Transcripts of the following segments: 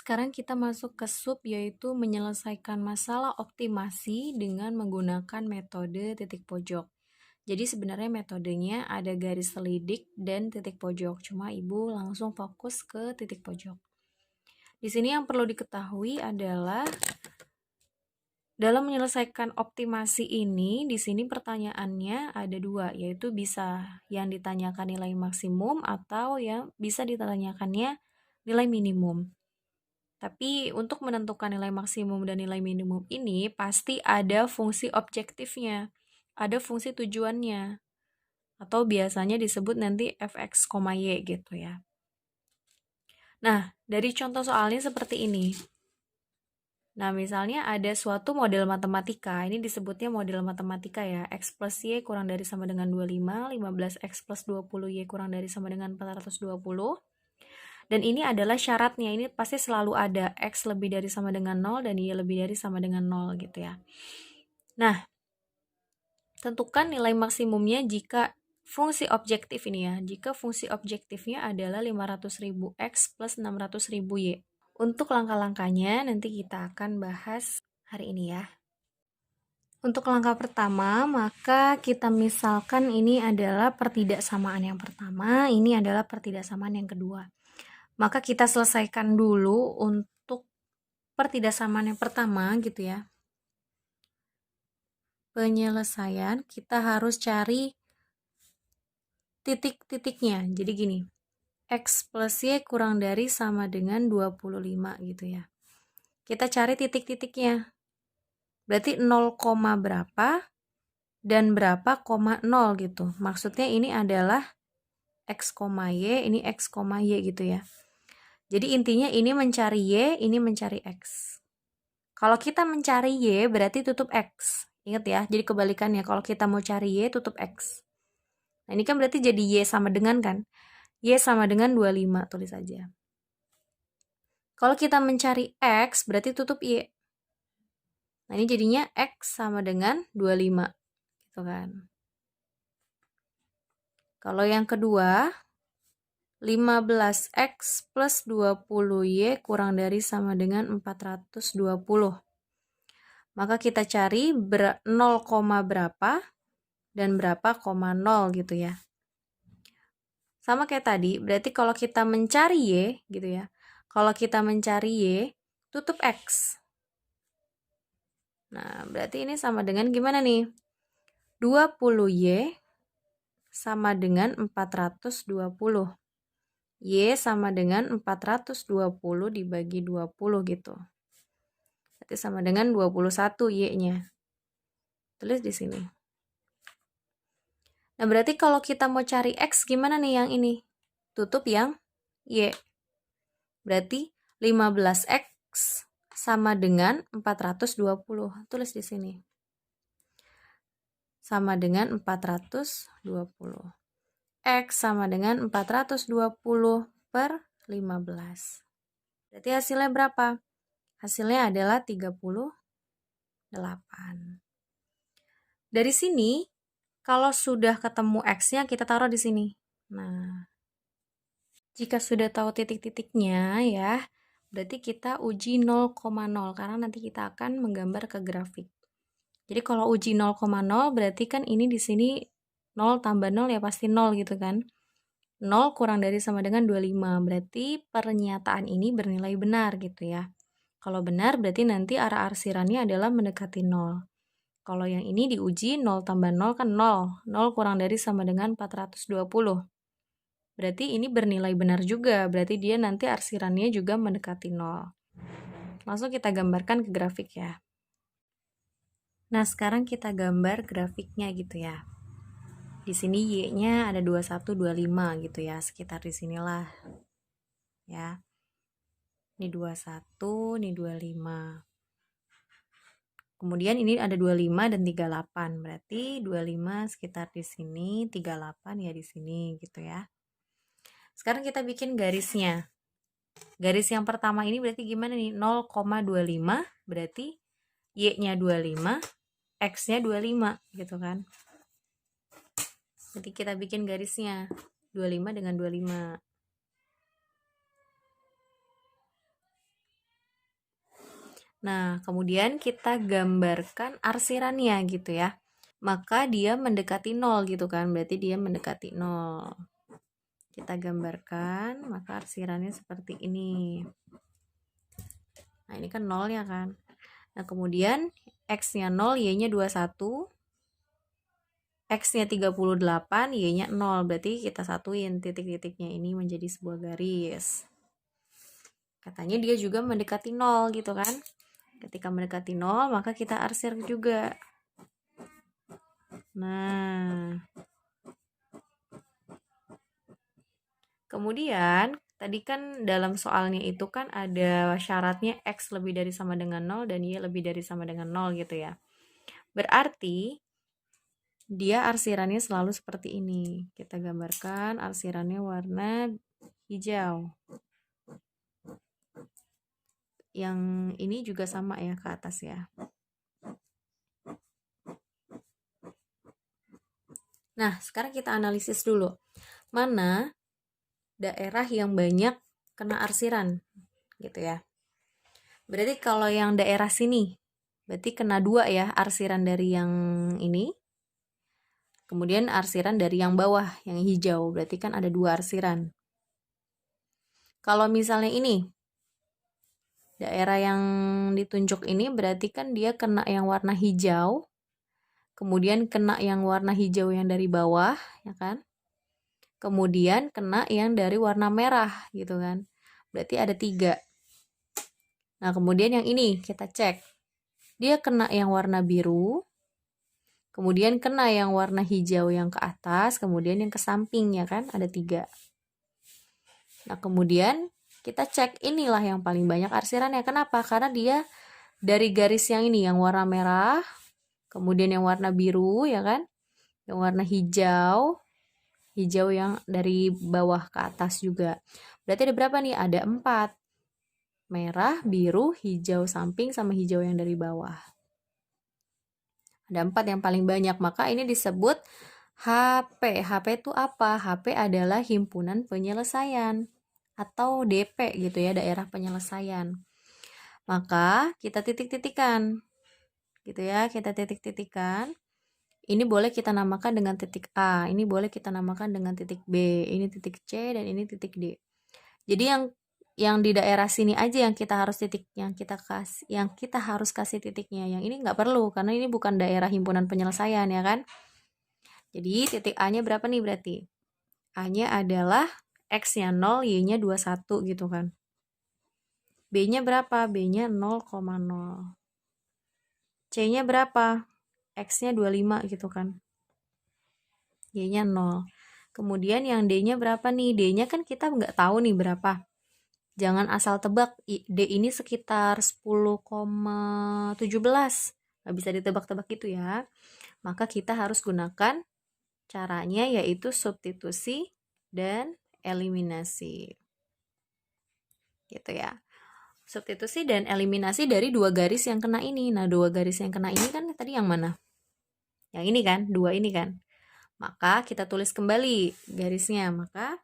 sekarang kita masuk ke sub, yaitu menyelesaikan masalah optimasi dengan menggunakan metode titik pojok. Jadi sebenarnya metodenya ada garis selidik dan titik pojok, cuma Ibu langsung fokus ke titik pojok. Di sini yang perlu diketahui adalah dalam menyelesaikan optimasi ini, di sini pertanyaannya ada dua, yaitu bisa yang ditanyakan nilai maksimum atau yang bisa ditanyakannya nilai minimum. Tapi untuk menentukan nilai maksimum dan nilai minimum ini pasti ada fungsi objektifnya, ada fungsi tujuannya, atau biasanya disebut nanti fx, y gitu ya. Nah, dari contoh soalnya seperti ini. Nah, misalnya ada suatu model matematika, ini disebutnya model matematika ya, x plus y kurang dari sama dengan 25, 15x plus 20y kurang dari sama dengan 420. Dan ini adalah syaratnya, ini pasti selalu ada x lebih dari sama dengan 0 dan y lebih dari sama dengan 0 gitu ya. Nah, tentukan nilai maksimumnya jika fungsi objektif ini ya, jika fungsi objektifnya adalah 500.000 x plus 600.000 y. Untuk langkah-langkahnya nanti kita akan bahas hari ini ya. Untuk langkah pertama, maka kita misalkan ini adalah pertidaksamaan yang pertama, ini adalah pertidaksamaan yang kedua. Maka kita selesaikan dulu untuk pertidaksamaan yang pertama gitu ya. Penyelesaian kita harus cari titik-titiknya. Jadi gini, x plus y kurang dari sama dengan 25 gitu ya. Kita cari titik-titiknya. Berarti 0, berapa dan berapa, 0 gitu. Maksudnya ini adalah x, y, ini x, y gitu ya. Jadi intinya ini mencari y, ini mencari x. Kalau kita mencari y berarti tutup x. Ingat ya, jadi kebalikannya. Kalau kita mau cari y tutup x. Nah ini kan berarti jadi y sama dengan kan? Y sama dengan 25, tulis aja. Kalau kita mencari x berarti tutup y. Nah ini jadinya x sama dengan 25. Gitu kan. Kalau yang kedua, 15x plus 20y kurang dari sama dengan 420. Maka kita cari 0, berapa dan berapa, 0 gitu ya. Sama kayak tadi, berarti kalau kita mencari y gitu ya. Kalau kita mencari y, tutup x. Nah, berarti ini sama dengan gimana nih? 20y sama dengan 420. Y sama dengan 420 dibagi 20 gitu. Berarti sama dengan 21 y-nya. Tulis di sini. Nah, berarti kalau kita mau cari x gimana nih yang ini? Tutup yang y. Berarti 15x sama dengan 420. Tulis di sini. Sama dengan 420. X sama dengan 420 per 15. Berarti hasilnya berapa? Hasilnya adalah 38. Dari sini, kalau sudah ketemu X-nya, kita taruh di sini. Nah, jika sudah tahu titik-titiknya ya, berarti kita uji 0,0 karena nanti kita akan menggambar ke grafik. Jadi kalau uji 0,0 berarti kan ini di sini 0 tambah 0 ya pasti 0 gitu kan. 0 kurang dari sama dengan 25, berarti pernyataan ini bernilai benar gitu ya. Kalau benar berarti nanti arah arsirannya adalah mendekati 0. Kalau yang ini diuji 0 tambah 0 kan 0. 0 kurang dari sama dengan 420. Berarti ini bernilai benar juga, berarti dia nanti arsirannya juga mendekati 0. Langsung kita gambarkan ke grafik ya. Nah, sekarang kita gambar grafiknya gitu ya. Di sini y-nya ada 21, 25 gitu ya, sekitar di sinilah. Ya. Ini 21, ini 25. Kemudian ini ada 25 dan 38. Berarti 25 sekitar di sini, 38 ya di sini gitu ya. Sekarang kita bikin garisnya. Garis yang pertama ini berarti gimana nih? 0,25 berarti y-nya 25, x-nya 25 gitu kan. Nanti kita bikin garisnya 25 dengan 25. Nah, kemudian kita gambarkan arsirannya gitu ya. Maka dia mendekati 0 gitu kan, berarti dia mendekati 0. Kita gambarkan, maka arsirannya seperti ini. Nah, ini kan 0 ya kan. Nah, kemudian X-nya 0, Y-nya 21, X-nya 38, Y-nya 0. Berarti kita satuin titik-titiknya ini menjadi sebuah garis. Katanya dia juga mendekati 0 gitu kan. Ketika mendekati 0, maka kita arsir juga. Nah, kemudian tadi kan dalam soalnya itu kan ada syaratnya X lebih dari sama dengan 0 dan Y lebih dari sama dengan 0 gitu ya. Berarti dia arsirannya selalu seperti ini. Kita gambarkan arsirannya warna hijau. Yang ini juga sama ya ke atas ya. Nah, sekarang kita analisis dulu. Mana daerah yang banyak kena arsiran gitu ya. Berarti kalau yang daerah sini berarti kena 2 ya, arsiran dari yang ini. Kemudian arsiran dari yang bawah, yang hijau. Berarti kan ada 2 arsiran. Kalau misalnya ini daerah yang ditunjuk ini berarti kan dia kena yang warna hijau. Kemudian kena yang warna hijau yang dari bawah, ya kan? Kemudian kena yang dari warna merah gitu kan. Berarti ada 3. Nah, kemudian yang ini kita cek. Dia kena yang warna biru, kemudian kena yang warna hijau yang ke atas, kemudian yang ke samping ya kan, ada 3. Nah, kemudian kita cek inilah yang paling banyak arsirannya. Kenapa? Karena dia dari garis yang ini, yang warna merah, kemudian yang warna biru ya kan, yang warna hijau, hijau yang dari bawah ke atas juga. Berarti ada berapa nih? Ada 4. Merah, biru, hijau samping, sama hijau yang dari bawah. Ada 4 yang paling banyak, maka ini disebut HP. HP itu apa? HP adalah himpunan penyelesaian atau DP gitu ya, daerah penyelesaian. Maka kita titik-titikan gitu ya, kita titik-titikan. Ini boleh kita namakan dengan titik A, ini boleh kita namakan dengan titik B, ini titik C, dan ini titik D. Jadi yang di daerah sini aja yang kita harus kasih titiknya. Yang ini nggak perlu karena ini bukan daerah himpunan penyelesaian ya kan. Jadi titik A-nya berapa nih berarti? A-nya adalah X-nya 0, Y-nya 21 gitu kan. B-nya berapa? B-nya 0,0. C-nya berapa? X-nya 25 gitu kan. Y-nya 0. Kemudian yang D-nya berapa nih? D-nya kan kita nggak tahu nih berapa. Jangan asal tebak, D ini sekitar 10,17. Nggak bisa ditebak-tebak gitu ya. Maka kita harus gunakan caranya yaitu substitusi dan eliminasi. Gitu ya. Substitusi dan eliminasi dari 2 garis yang kena ini. Nah, 2 garis yang kena ini kan tadi yang mana? Yang ini kan, 2 ini kan. Maka kita tulis kembali garisnya. Maka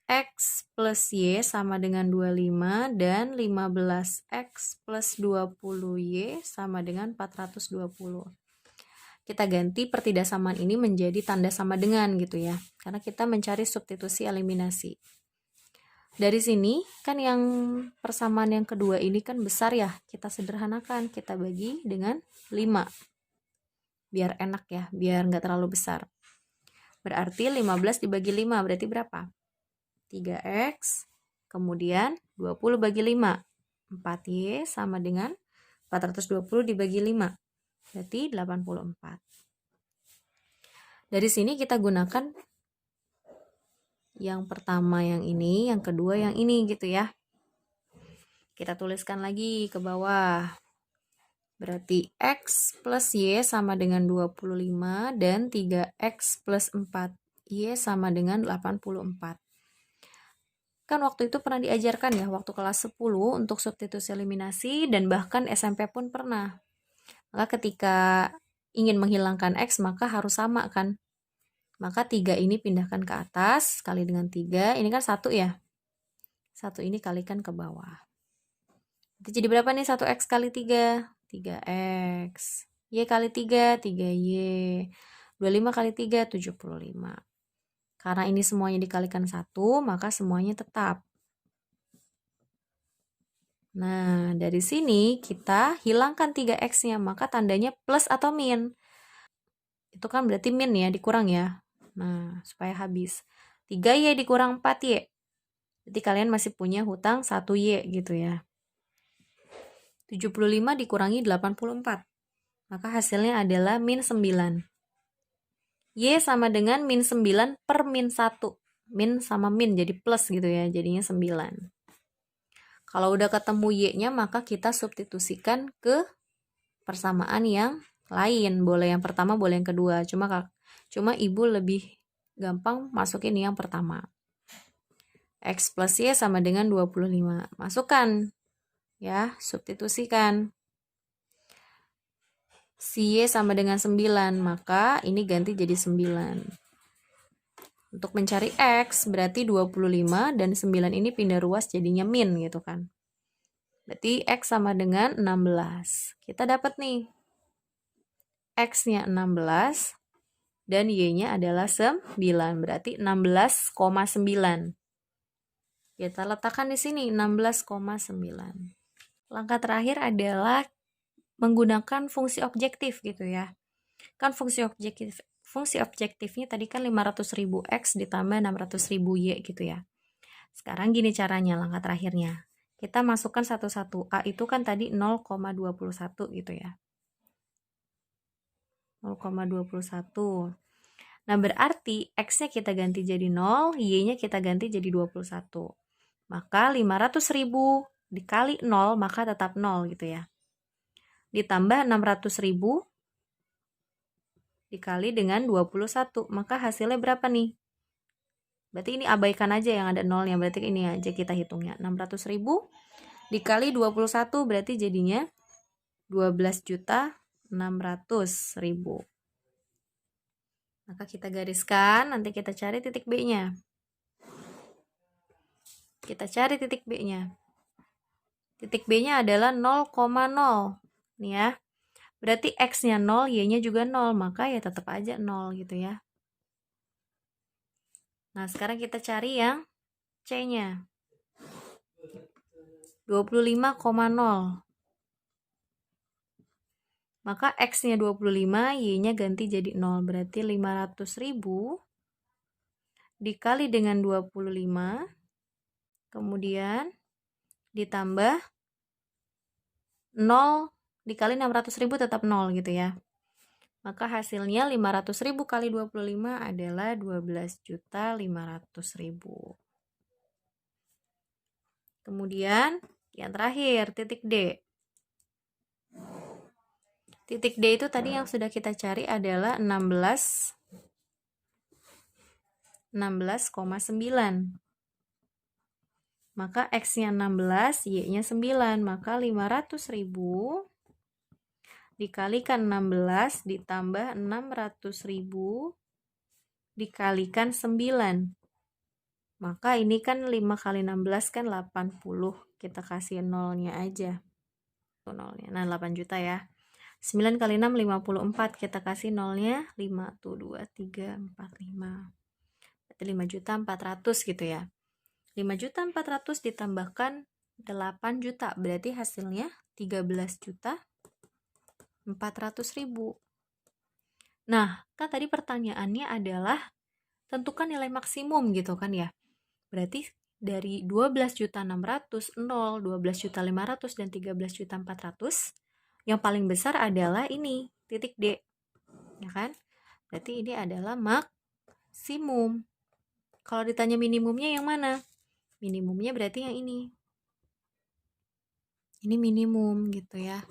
X plus Y sama dengan 25 dan 15X plus 20Y sama dengan 420. Kita ganti pertidaksamaan ini menjadi tanda sama dengan gitu ya. Karena kita mencari substitusi eliminasi. Dari sini kan yang persamaan yang kedua ini kan besar ya. Kita sederhanakan, kita bagi dengan 5. Biar enak ya, biar nggak terlalu besar. Berarti 15 dibagi 5 berarti berapa? 3X, kemudian 20 bagi 5, 4Y sama dengan 420 dibagi 5, berarti 84. Dari sini kita gunakan yang pertama yang ini, yang kedua yang ini gitu ya. Kita tuliskan lagi ke bawah. Berarti X plus Y sama dengan 25 dan 3X plus 4Y sama dengan 84. Kan waktu itu pernah diajarkan ya, waktu kelas 10 untuk substitusi eliminasi dan bahkan SMP pun pernah. Maka ketika ingin menghilangkan X maka harus sama kan. Maka 3 ini pindahkan ke atas kali dengan 3, ini kan 1 ya. 1 ini kalikan ke bawah. Itu jadi berapa nih 1x kali 3? 3x. Y kali 3, 3y. 25 kali 3, 75. Karena ini semuanya dikalikan 1, maka semuanya tetap. Nah, dari sini kita hilangkan 3x-nya, maka tandanya plus atau min. Itu kan berarti min ya, dikurang ya. Nah, supaya habis. 3y dikurang 4y. Jadi kalian masih punya hutang 1y gitu ya. 75 dikurangi 84. Maka hasilnya adalah min 9. Y sama dengan min 9 per min 1. Min sama min jadi plus gitu ya, jadinya 9. Kalau udah ketemu Y-nya, maka kita substitusikan ke persamaan yang lain. Boleh yang pertama, boleh yang kedua. Cuma ibu lebih gampang masukin yang pertama. X plus Y sama dengan 25. Masukkan. Ya, substitusikan. Si Y sama dengan 9, maka ini ganti jadi 9. Untuk mencari X berarti 25 dan 9 ini pindah ruas jadinya min gitu kan. Berarti X sama dengan 16. Kita dapat nih. X-nya 16 dan Y-nya adalah 9. Berarti 16,9. Kita letakkan di sini 16,9. Langkah terakhir adalah menggunakan fungsi objektif gitu ya. Kan fungsi objektifnya tadi kan 500.000 X ditambah 600.000 Y gitu ya. Sekarang gini caranya, langkah terakhirnya. Kita masukkan satu-satu. A itu kan tadi 0,21 gitu ya. 0,21. Nah, berarti X-nya kita ganti jadi 0, Y-nya kita ganti jadi 21. Maka 500.000 dikali 0, maka tetap 0 gitu ya. Ditambah 600.000 dikali dengan 21, maka hasilnya berapa nih? Berarti ini abaikan aja yang ada nolnya, berarti ini aja kita hitungnya. 600.000 dikali 21 berarti jadinya 12.600.000. Maka kita gariskan, nanti kita cari titik B-nya. Kita cari titik B-nya. Titik B-nya adalah 0,0. Nih ya. Berarti X-nya 0, Y-nya juga 0, maka ya tetap aja 0 gitu ya. Nah, sekarang kita cari yang C-nya. 25,0. Maka X-nya 25, Y-nya ganti jadi 0. Berarti 500.000 dikali dengan 25. Kemudian ditambah 0 dikali 600.000 tetap 0 gitu ya. Maka hasilnya 500.000 kali 25 adalah 12.500.000. Kemudian yang terakhir, titik D. Titik D itu tadi yang sudah kita cari adalah 16,9. Maka X-nya 16, Y-nya 9. Maka 500.000 dikalikan 16 ditambah 600.000 dikalikan 9. Maka ini kan 5 kali 16 kan 80. Kita kasih nolnya aja. Nolnya. Nah, 8 juta ya. 9 kali 6, 54. Kita kasih nolnya 5. Tuh, 2, 3, 4, 5. Berarti 5.400.000 gitu ya. 5.400.000 ditambahkan 8 juta. Berarti hasilnya 13.400.000. Nah, kan tadi pertanyaannya adalah tentukan nilai maksimum gitu kan ya. Berarti dari 12.600.000, 0, 12.500.000 dan 13.400.000, yang paling besar adalah ini, titik D. Ya kan? Berarti ini adalah maksimum. Kalau ditanya minimumnya yang mana? Minimumnya berarti yang ini. Ini minimum gitu ya.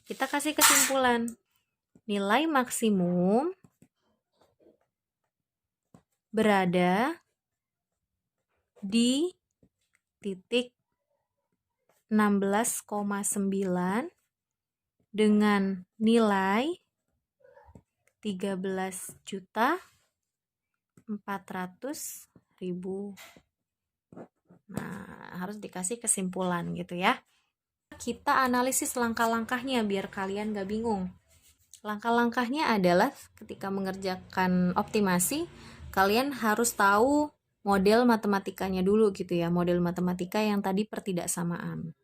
Kita kasih kesimpulan. Nilai maksimum berada di titik 16,9 dengan nilai 13.400.000. Nah, harus dikasih kesimpulan gitu ya. Kita analisis langkah-langkahnya biar kalian gak bingung. Langkah-langkahnya adalah ketika mengerjakan optimasi, kalian harus tahu model matematikanya dulu gitu ya, model matematika yang tadi pertidaksamaan.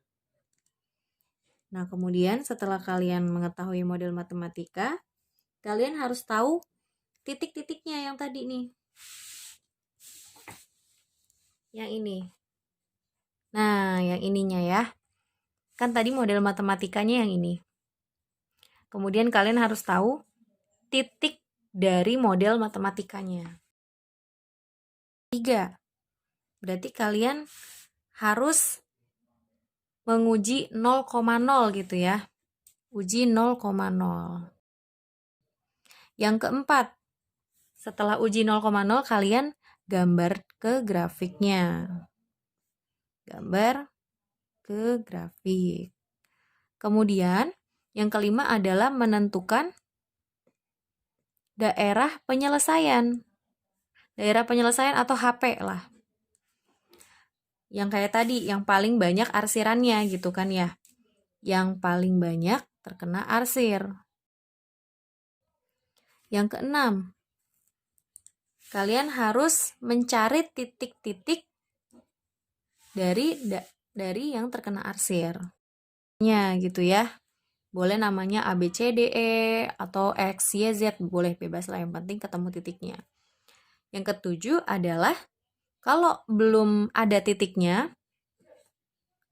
Nah, kemudian setelah kalian mengetahui model matematika, kalian harus tahu titik-titiknya yang tadi nih. Yang ini. Nah, yang ininya ya. Kan tadi model matematikanya yang ini. Kemudian kalian harus tahu titik dari model matematikanya. 3. Berarti kalian harus menguji 0,0 gitu ya. Uji 0,0. Yang keempat, setelah uji 0,0 kalian gambar ke grafiknya. Gambar ke grafik. Kemudian yang kelima adalah menentukan daerah penyelesaian. Daerah penyelesaian atau HP lah. Yang kayak tadi, yang paling banyak arsirannya gitu kan ya. Yang paling banyak terkena arsir. Yang keenam, kalian harus mencari titik-titik dari yang terkena arsir. Ya gitu ya. Boleh namanya A, B, C, D, E, atau X, Y, Z. Boleh bebas lah, yang penting ketemu titiknya. Yang ketujuh adalah, kalau belum ada titiknya,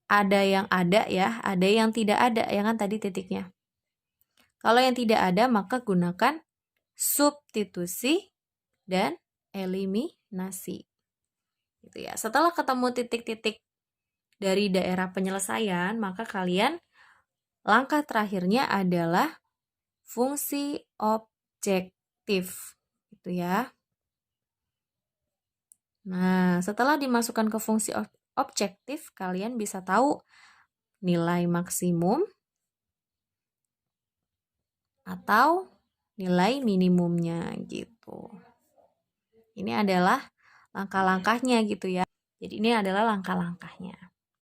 ada yang ada ya, ada yang tidak ada, ya kan tadi titiknya. Kalau yang tidak ada, maka gunakan substitusi dan eliminasi. Gitu ya. Setelah ketemu titik-titik dari daerah penyelesaian, maka kalian langkah terakhirnya adalah fungsi objektif. Gitu ya. Nah, setelah dimasukkan ke fungsi objektif, kalian bisa tahu nilai maksimum atau nilai minimumnya gitu. Ini adalah langkah-langkahnya gitu ya. Jadi ini adalah langkah-langkahnya.